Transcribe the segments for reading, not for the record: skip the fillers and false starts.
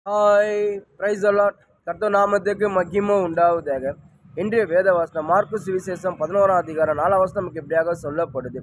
Hi, price allot. கர்த்தர் நாமத்துக்கு மகிமை உண்டாவதாக. இன்றைய வேத வசனம் மார்க்கு சுவிசேஷம் 11ஆம் அதிகாரம் 4ஆம் வசனம் நமக்கு இப்படியாக சொல்லப்படுது.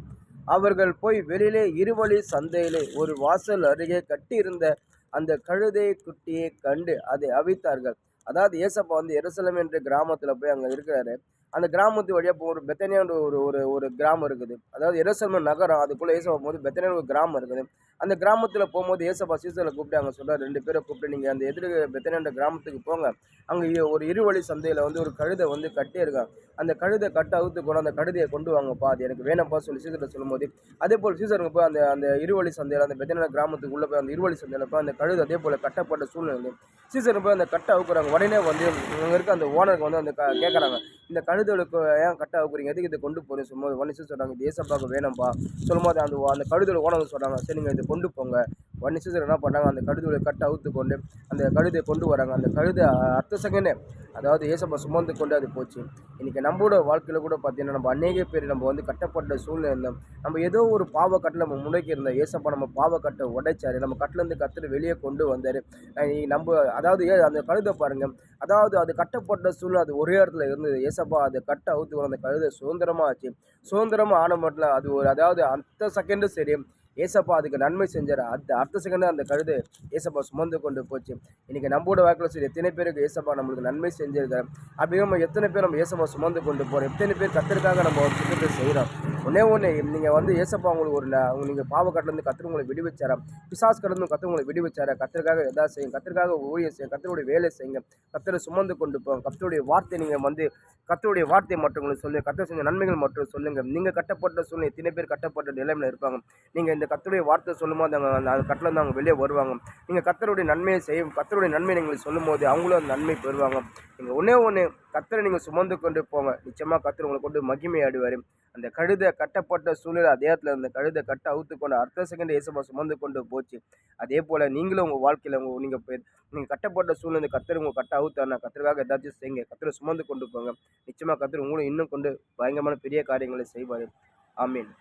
அவர்கள் போய் வெளியிலே இருவழி சந்தையிலே ஒரு வாசல் அருகே கட்டியிருந்த அந்த கழுதை குட்டியை கண்டு அதை அவித்தார்கள். அதாவது ஏசப்பா எருசலேம் என்ற கிராமத்தில் போய் அங்கே இருக்கிறாரு. அந்த கிராமத்து வழியாக இப்போ ஒரு பெத்தனியான்ற ஒரு ஒரு ஒரு கிராமம் இருக்குது. அதாவது எருசலேம் நகரம், அதுக்குள்ளே ஏசப்பா போகும்போது பெத்தனியான ஒரு கிராமம் இருக்குது. அந்த கிராமத்தில் போகும்போது ஏசப்பா சீசரை கூப்பிட்டு அங்கே சொல்கிறார், 2 பேரை கூப்பிட்டு நீங்கள் அந்த பெத்தனியான்ற கிராமத்துக்கு போங்க. அங்கே ஒரு இருவழி சந்தையில் ஒரு கழுதை கட்டியிருக்கான். அந்த கழுதை கட்ட அவுத்து கொண்டு அந்த கழுதையை கொண்டு வாங்கப்பா, அது எனக்கு வேணப்பா சொல்லி சீசர்கிட்ட சொல்லும்போது, அதே போல் சீசருக்கு போய் அந்த அந்த இருவழி சந்தையில் அந்த பெத்தனியான கிராமத்துக்கு உள்ளே போய் அந்த இருவழி சந்தையில் போய் அந்த கழுதை அதே போல் கட்டப்பட்ட சூழ்நிலை சீசர் போய் அந்த கட்டை அவுக்குறாங்க. உடனே அங்கே இருக்க அந்த ஓனருக்கு அந்த கேட்குறாங்க, இந்த கழுதைகளுக்கு ஏன் கட்டை அவுக்குறீங்க, எதுக்கு இதை கொண்டு போகிறேன்னு சொல்லும்போது உடனே சொல்கிறாங்க, இது ஏசப்பாவுக்கு வேணும்ப்பா சொல்லும்போது அந்த கழுதையோட ஓனர் சொல்கிறாங்க, சரி நீங்கள் இதை கொண்டு போங்க. உடனே சீசர் என்ன பண்ணாங்க, அந்த கழுதையோட கட்டை அவுத்து கொண்டு அந்த கழுதையை கொண்டு வராங்க. அந்த கழுதை அடுத்த செகண்டே அதாவது ஏசப்பா சுமந்து கொண்டு அது போச்சு. இன்றைக்கி நம்மளோட வாழ்க்கையில் கூட பார்த்தீங்கன்னா நம்ம அநேக பேர் நம்ம கட்டப்பட்ட சூழ்நிலை இருந்தோம். நம்ம ஏதோ ஒரு பாவக்கட்டில் நம்ம முடக்கி இருந்தோம். ஏசப்பா நம்ம பாவக்கட்டை உடைச்சாரு, நம்ம கட்டிலேருந்து கத்துட்டு வெளியே கொண்டு வந்தார். நம்ம அதாவது அந்த கழுதை பாருங்கள், அதாவது அது கட்டப்பட்ட சூழ்நிலை அது ஒரே இடத்துல இருந்தது. ஏசப்பா அதை கட்டை அவுத்து அந்த கழுதை சுதந்திரமாக ஆச்சு. சுதந்திரமாக ஆன மட்டும் அது ஒரு அதாவது அடுத்த செகண்டும் சரி ஏசப்பா அதுக்கு நன்மை செஞ்சார். அடுத்த செகண்ட் அந்த கழுதை ஏசப்பா சுமந்து கொண்டு போச்சு. இன்றைக்கி நம்மளோட வாழ்க்கையில் சரி எத்தனை பேருக்கு ஏசப்பா நம்மளுக்கு நன்மை செஞ்சிருக்காரு. அப்படி நம்ம எத்தனை பேர் நம்ம ஏசப்பா சுமந்து கொண்டு போகிறோம், எத்தனை பேர் கத்திற்காக நம்ம ஒரு திட்டத்தை செய்கிறோம். ஒன்று நீங்கள் ஏசப்பா உங்களுக்கு நீங்கள் பாவக்கட்டிலேருந்து கத்திர உங்களை விடுவிச்சாரா, பிசாஸ் கடந்து கத்திர உங்களை விடுவிச்சாரா, கத்திற்காக எதாவது செய்யும், கத்திற்காக ஊழியம் செய்யும், கத்தருடைய வேலை செய்யுங்க, கத்தரை சுமந்து கொண்டு போங்க. கத்தருடைய வார்த்தை நீங்கள் கத்தருடைய வார்த்தை மற்றவங்களுக்கு சொல்லுங்கள், கத்தர் செஞ்ச நன்மைகள் மற்றும் சொல்லுங்கள். நீங்கள் கட்டப்பட்ட சூழ்நிலை எத்தனை பேர் கட்டப்பட்ட நிலைமையில் இருப்பாங்க. நீங்கள் இந்த கத்தருடைய வார்த்தை சொல்லும்போது அந்த கட்டிலேருந்து அவங்க வெளியே வருவாங்க. நீங்கள் கத்தருடைய நன்மையை செய்யும், கத்தருடைய நன்மை நீங்கள் சொல்லும் போது அவங்களும் அந்த நன்மை பெறுவாங்க. நீங்கள் ஒன்று கத்தரை நீங்கள் சுமந்து கொண்டு போங்க. நிச்சயமாக கத்தர் உங்களை கொண்டு மகிமை ஆடுவார். அந்த கழுதை கட்டப்பட்ட சூழ்நிலை அதே இடத்துல அந்த கழுதை கட்ட அவுத்து கொண்டு அடுத்த செகண்ட் ஏசப்பா சுமந்து கொண்டு போச்சு. அதே போல் நீங்களும் உங்கள் வாழ்க்கையில் நீங்கள் கட்டப்பட்ட சூழ்நிலை கத்தர் உங்கள் கட்ட அவுத்தானா கத்தருக்காக ஏதாச்சும் செய்யுங்க. கத்தரை சுமந்து கொண்டு போங்க. நிச்சயமாக கத்தர் உங்களும் இன்னும் கொண்டு பயங்கரமான பெரிய காரியங்களை செய்வார். ஆமீன்.